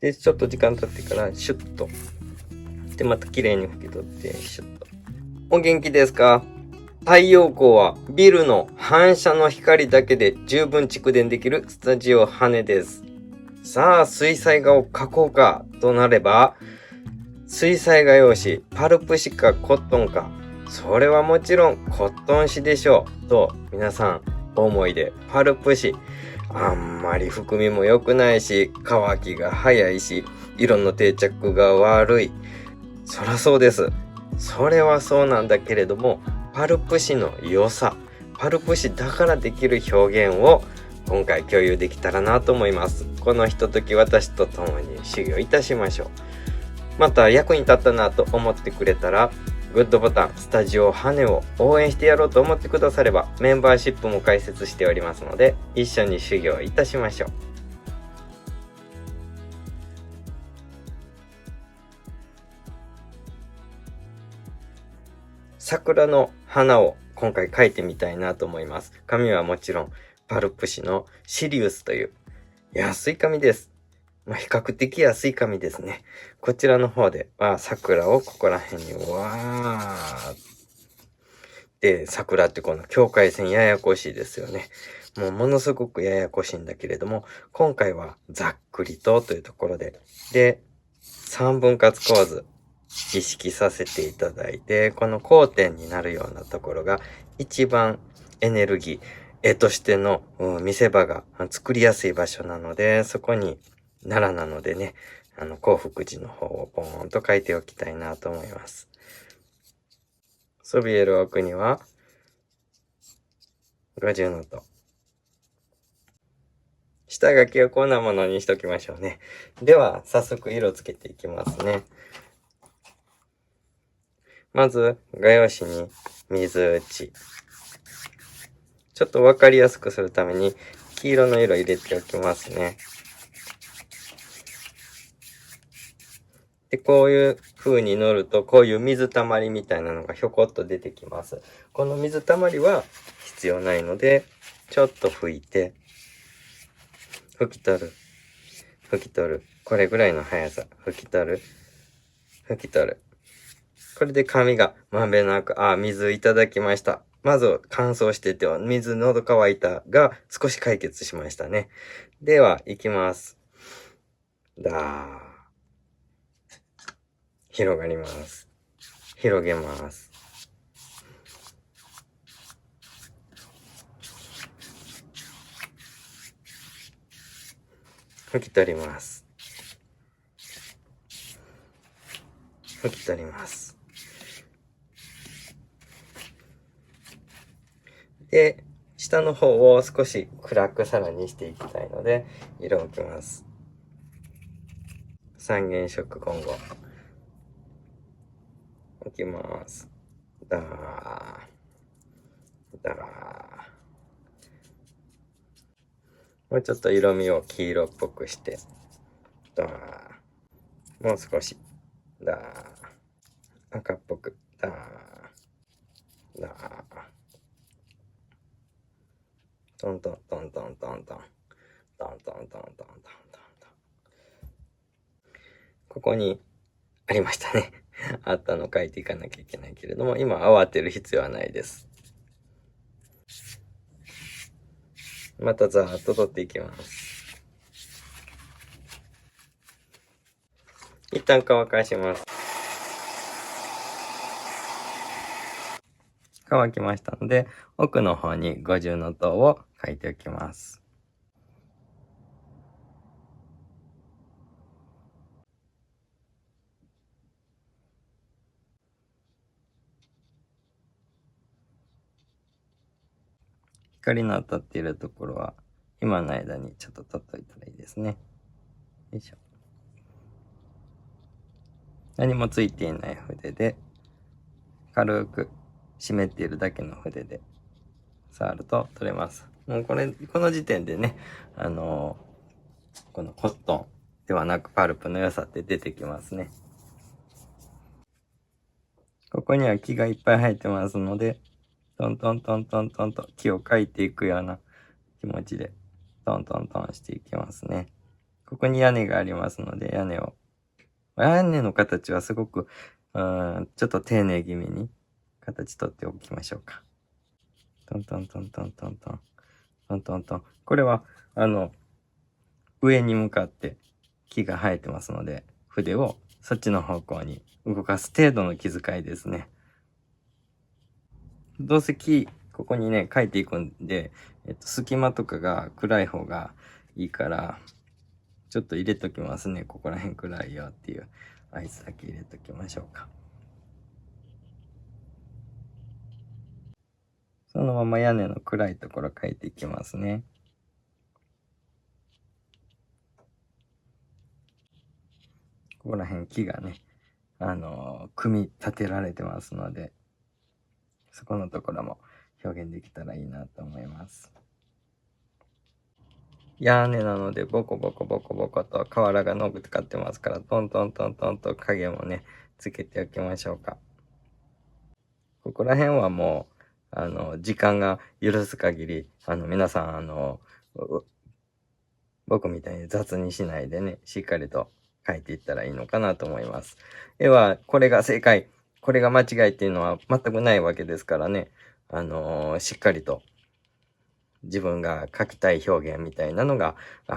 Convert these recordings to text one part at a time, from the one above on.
で、ちょっと時間経ってからシュッと。で、また綺麗に拭き取ってシュッと。お元気ですか？太陽光はビルの反射の光だけで十分蓄電できるスタジオ羽です。さあ、水彩画を描こうかとなれば、水彩画用紙、パルプ紙かコットンか、それはもちろんコットン紙でしょうと皆さん思いで、パルプ紙あんまり含みも良くないし、乾きが早いし、色の定着が悪い。そらそうです。それはそうなんだけれども、パルプ紙の良さ、パルプ紙だからできる表現を今回共有できたらなと思います。このひととき私と共に修行いたしましょう。また役に立ったなと思ってくれたら、グッドボタン、スタジオ羽を応援してやろうと思ってくだされば、メンバーシップも開設しておりますので、一緒に修行いたしましょう。桜の花を今回描いてみたいなと思います。紙はもちろんパルプ紙のシリウスという安い紙です。比較的安い紙ですね。こちらの方では桜をここら辺にわーって桜ってこの境界線ややこしいですよね。ものすごくややこしいんだけれども、今回はざっくりというところで、3分割構図意識させていただいて、この交点になるようなところが一番エネルギー、絵としての見せ場が作りやすい場所なので、そこに奈良なのでね、興福寺の方をポーンと書いておきたいなと思います。そびえる奥には50ノート。下書きをこんなものにしときましょうね。では、早速色つけていきますね。まず、画用紙に水打ち。ちょっとわかりやすくするために、黄色の色入れておきますね。で、こういう風に乗ると、こういう水たまりみたいなのがひょこっと出てきます。この水たまりは必要ないので、ちょっと拭いて、拭き取る。拭き取る。これぐらいの速さ。拭き取る。拭き取る。これで髪がまんべんなく、水いただきました。まず乾燥してては、水喉乾いたが少し解決しましたね。では、いきます。広がります。広げます。拭き取ります。拭き取ります。で、下の方を少し暗くさらにしていきたいので、色を置きます。三原色混合。置きます。もうちょっと色味を黄色っぽくして、もう少し、赤っぽく、トントントントントントン、トントントントントントントントン。ここにありましたね。あったの書いていかなきゃいけないけれども、今慌てる必要はないです。またざーっと取っていきます。一旦乾かします。乾きましたので、奥の方に50の塔を書いておきます。光の当たっているところは、今の間にちょっと取っといたらいいですね。よいしょ。何もついていない筆で、軽く湿っているだけの筆で触ると取れます。もうこの時点でね、このコットンではなくパルプの良さって出てきますね。ここには木がいっぱい生えてますので、トントントントントンと木を描いていくような気持ちでトントントンしていきますね。ここに屋根がありますので、屋根の形はすごく、ちょっと丁寧気味に形取っておきましょうか。トントントントントントン。トントントン。これは、上に向かって木が生えてますので、筆をそっちの方向に動かす程度の気遣いですね。どうせ木、ここにね、書いていくんで、隙間とかが暗い方がいいから、ちょっと入れときますね。ここら辺暗いよっていう合図だけ入れときましょうか。そのまま屋根の暗いところ書いていきますね。ここら辺木がね、組み立てられてますので、そこのところも表現できたらいいなと思います。屋根なのでボコボコボコボコと瓦がのぶつかってますから、トントントントンと影もね、つけておきましょうか。ここら辺はもう、時間が許す限り、皆さん、僕みたいに雑にしないでね、しっかりと書いていったらいいのかなと思います。絵は、これが正解、これが間違いっていうのは全くないわけですからね、しっかりと自分が書きたい表現みたいなのが、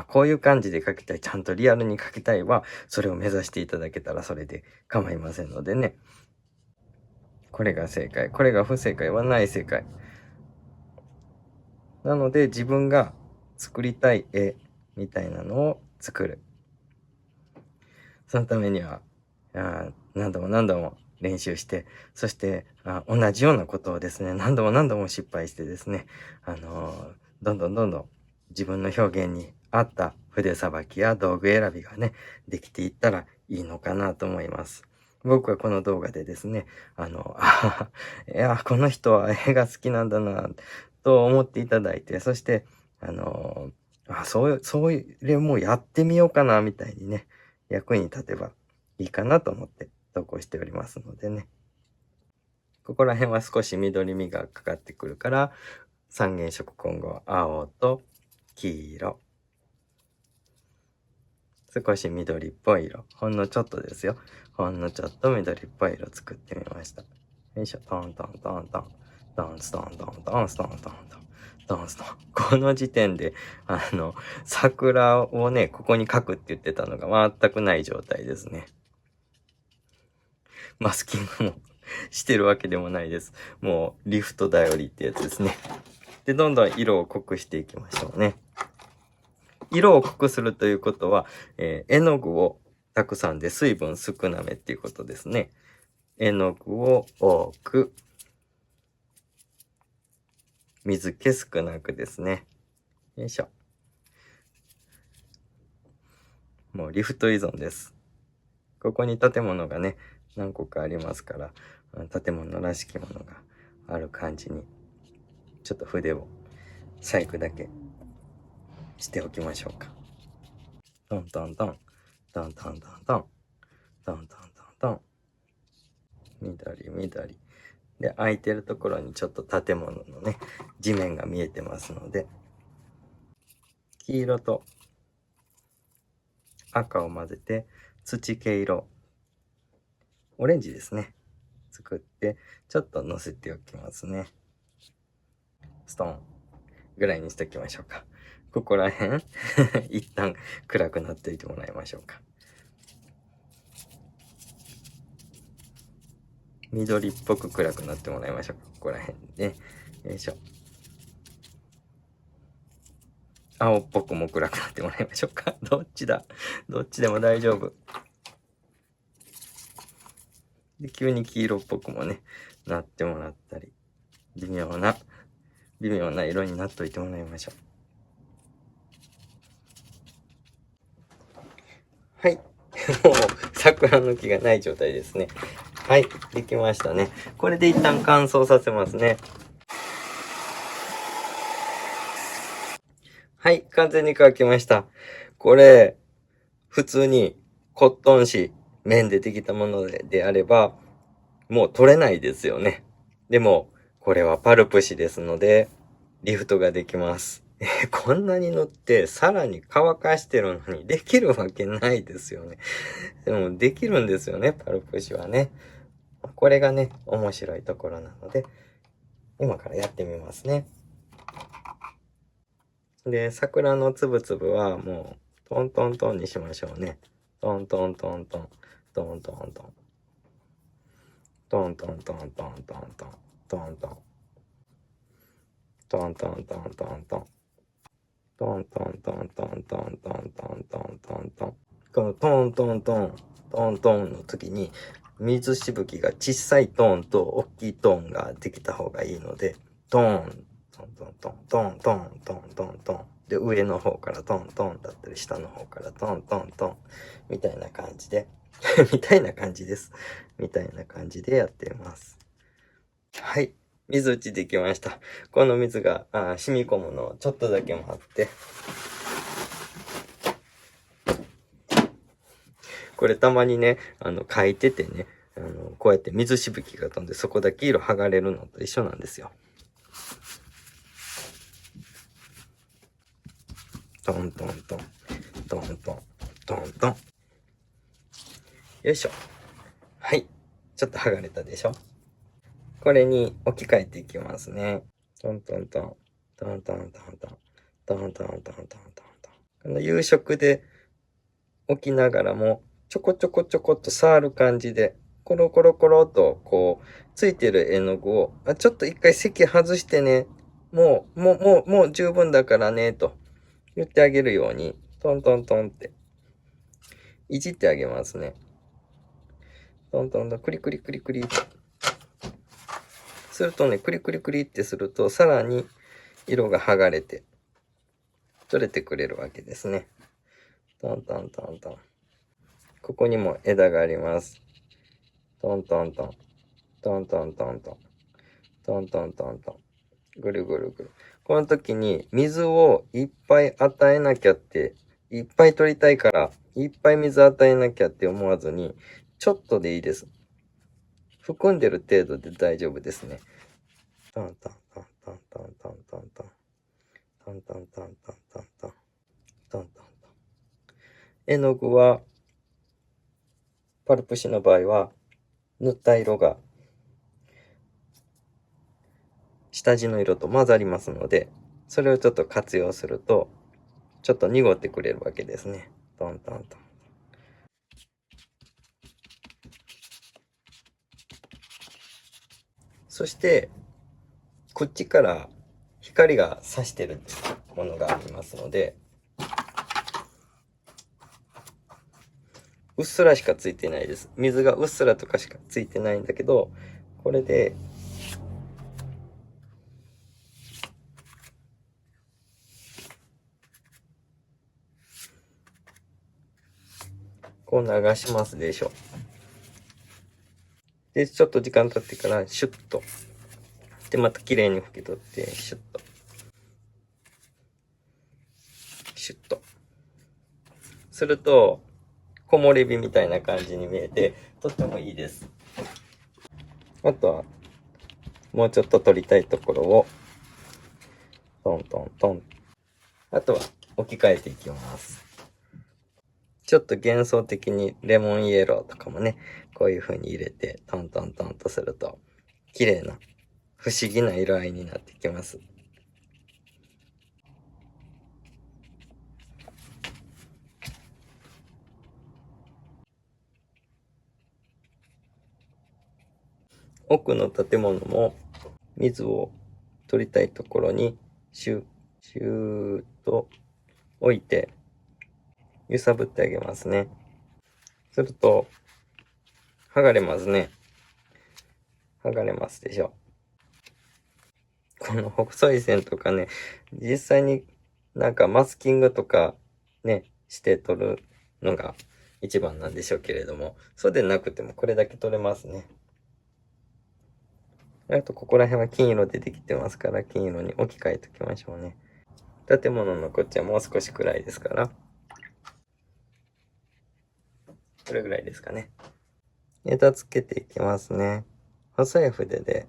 こういう感じで書きたい、ちゃんとリアルに書きたいは、それを目指していただけたらそれで構いませんのでね。これが正解、これが不正解はない正解。なので自分が作りたい絵みたいなのを作る。そのためには、何度も何度も練習して、そして同じようなことをですね、何度も何度も失敗してですね、どんどんどんどん自分の表現に合った筆さばきや道具選びがね、できていったらいいのかなと思います。僕はこの動画でですね、いや、この人は絵が好きなんだな、と思っていただいて、そして、そうれもやってみようかな、みたいにね、役に立てばいいかなと思って投稿しておりますのでね。ここら辺は少し緑みがかかってくるから、三原色混合、青と黄色。少し緑っぽい色。ほんのちょっとですよ。ほんのちょっと緑っぽい色作ってみました。よいしょ。トントントントン。トンストントントンストントントン。トンストン。この時点で、桜をね、ここに描くって言ってたのが全くない状態ですね。マスキングもしてるわけでもないです。もう、リフト頼りってやつですね。で、どんどん色を濃くしていきましょうね。色を濃くするということは、絵の具をたくさんで水分少なめっていうことですね。絵の具を多く、水気少なくですね。よいしょ。もうリフト依存です。ここに建物がね、何個かありますから、建物らしきものがある感じに、ちょっと筆を細工だけしておきましょうか。トントントン、トントントントン、トントントントン、緑緑。で、空いてるところにちょっと建物のね、地面が見えてますので、黄色と赤を混ぜて、土系色、オレンジですね。作って、ちょっと乗せておきますね。ストーンぐらいにしておきましょうか。ここら辺一旦暗くなっておいてもらいましょうか。緑っぽく暗くなってもらいましょうか。ここら辺ね。よいしょ。青っぽくも暗くなってもらいましょうか。どっちだ？どっちでも大丈夫。で、急に黄色っぽくもね、なってもらったり、微妙な色になっといてもらいましょう。はい。もう、桜の木がない状態ですね。はい。できましたね。これで一旦乾燥させますね。はい。完全に乾きました。これ、普通にコットン紙、綿でできたものであれば、もう取れないですよね。でも、これはパルプ紙ですので、リフトができます。こんなに塗ってさらに乾かしてるのにできるわけないですよね。でもできるんですよね、パルプ紙はね。これがね、面白いところなので、今からやってみますね。で、桜のつぶつぶはもう、トントントンにしましょうね。トントントントン、トントントン、トントントントントントン、トントン、トントントントントン、トントントントントントントントントントン。このトントントン、トントンの時に、水しぶきが小さいトーンと大きいトーンができた方がいいので、トーン、トントントン、トントントントントン。で、上の方からトントンだったり、下の方からトントントン。みたいな感じで、みたいな感じです。みたいな感じでやっています。はい。水打ちできました。この水が染み込むのをちょっとだけ待って、これたまにね、書いててね、こうやって水しぶきが飛んでそこだけ色剥がれるのと一緒なんですよ。トントントン、トントン、トントン。よいしょ。はい。ちょっと剥がれたでしょ。これに置き換えていきますね。トントントン、トントントントン、トントントントントントン。この夕食で置きながらも、ちょこちょこちょこっと触る感じで、コロコロコロと、こう、ついてる絵の具を、ちょっと一回席外してね、もう十分だからね、と言ってあげるように、トントントンって、いじってあげますね。トントントン、クリクリクリクリ。するとね、クリクリクリってすると、さらに色が剥がれて、取れてくれるわけですね。トントントントン。ここにも枝があります。トントントン。トントントントン。トントントントン。ぐるぐるぐる。この時に水をいっぱい与えなきゃって、いっぱい取りたいから、いっぱい水与えなきゃって思わずに、ちょっとでいいです。含んでる程度で大丈夫ですね。トントントントントントントントン。トントントントントントン。トントントン。絵の具は、パルプ紙の場合は、塗った色が下地の色と混ざりますので、それをちょっと活用すると、ちょっと濁ってくれるわけですね。トントントン。そして、こっちから光が差してるものがありますので、うっすらしかついてないです。水がうっすらとかしかついてないんだけど、これで、こう流しますでしょ。で、ちょっと時間経ってからシュッと。で、また綺麗に拭き取って、シュッと。シュッと。すると、木漏れ日みたいな感じに見えて、とってもいいです。あとは、もうちょっと取りたいところを、トントントン。あとは、置き換えていきます。ちょっと幻想的にレモンイエローとかもね、こういう風に入れて、トントントンとすると、綺麗な、不思議な色合いになってきます。奥の建物も、水を取りたいところに、シュッ、シューッと置いて、揺さぶってあげますね。すると、剥がれますね。剥がれますでしょ。この細い線とかね、実際になんかマスキングとかね、して撮るのが一番なんでしょうけれども、そうでなくてもこれだけ撮れますね。あとここら辺は金色でできてますから、金色に置き換えておきましょうね。建物のこっちはもう少し暗いですから、これぐらいですかね。枝つけていきますね。細い筆で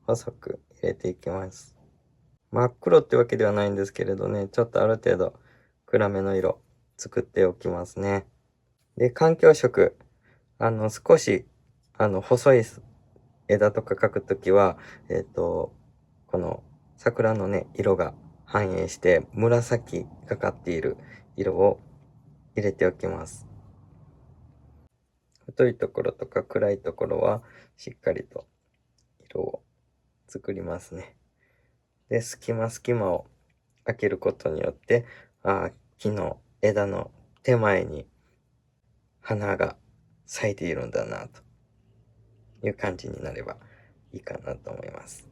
細く入れていきます。真っ黒ってわけではないんですけれどね、ちょっとある程度暗めの色作っておきますね。で、環境色、少し、細い枝とか描くときは、この桜のね、色が反映して紫がかっている色を入れておきます。太いところとか暗いところはしっかりと色を作りますね。で、隙間を開けることによって、木の枝の手前に花が咲いているんだなという感じになればいいかなと思います。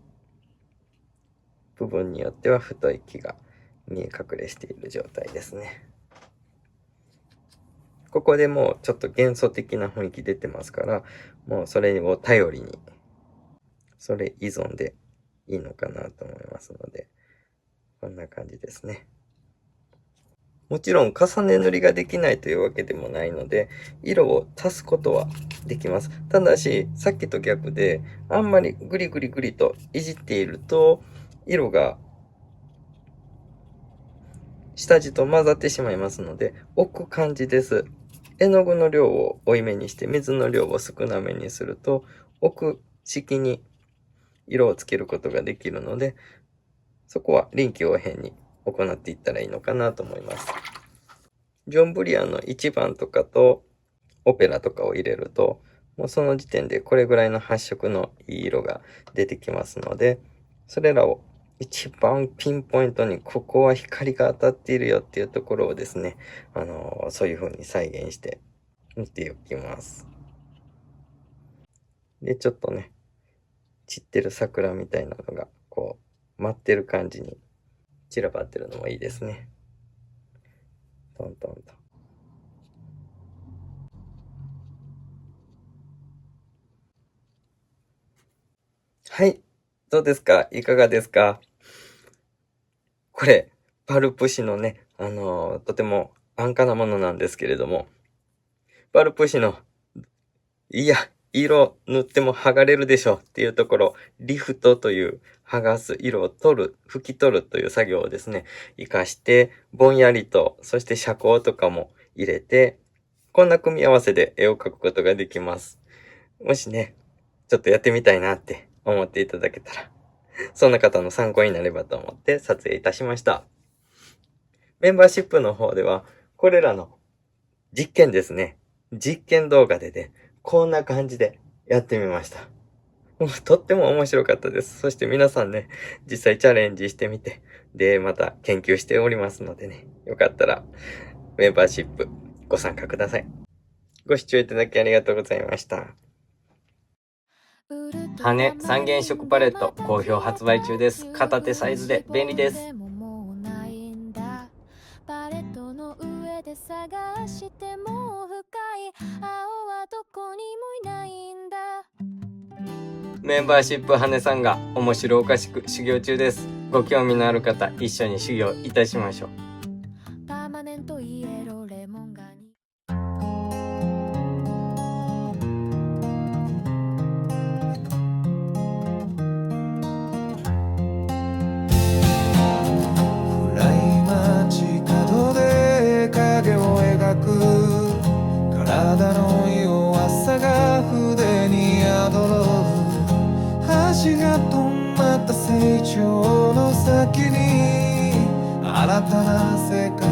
部分によっては太い木が見え隠れしている状態ですね。ここでもうちょっと幻想的な雰囲気出てますから、もうそれを頼りに、それ依存でいいのかなと思いますので、こんな感じですね。もちろん重ね塗りができないというわけでもないので、色を足すことはできます。ただし、さっきと逆で、あんまりグリグリグリといじっていると、色が下地と混ざってしまいますので、置く感じです。絵の具の量を多いめにして、水の量を少なめにすると、置く式に色をつけることができるので、そこは臨機応変に行っていったらいいのかなと思います。ジョン・ブリアンの1番とかとオペラとかを入れると、もうその時点でこれぐらいの発色のいい色が出てきますので、それらを一番ピンポイントにここは光が当たっているよっていうところをですね、そういう風に再現して見ておきます。で、ちょっとね、散ってる桜みたいなのがこう舞ってる感じに散らばってるのもいいですね。トントンと。はい。どうですか？いかがですか？これ、パルプ紙のね、とても安価なものなんですけれども、パルプ紙の、いや、色塗っても剥がれるでしょっていうところ、リフトという剥がす色を拭き取るという作業をですね、活かして、ぼんやりと、そして遮光とかも入れて、こんな組み合わせで絵を描くことができます。もしね、ちょっとやってみたいなって思っていただけたら、そんな方の参考になればと思って撮影いたしました。メンバーシップの方では、これらの実験ですね。実験動画でね、こんな感じでやってみました。もうとっても面白かったです。そして皆さんね、実際チャレンジしてみて、で、また研究しておりますのでね、よかったらメンバーシップご参加ください。ご視聴いただきありがとうございました。羽三原色パレット好評発売中です。片手サイズで便利です。パレットの上で探しても深い青はどこにもいないんだ。メンバーシップ羽さんが面白おかしく修行中です。ご興味のある方、一緒に修行いたしましょう。パーマネントイエローレモンガニ体の弱さが筆に宿る足が止まった成長の先に新たな世界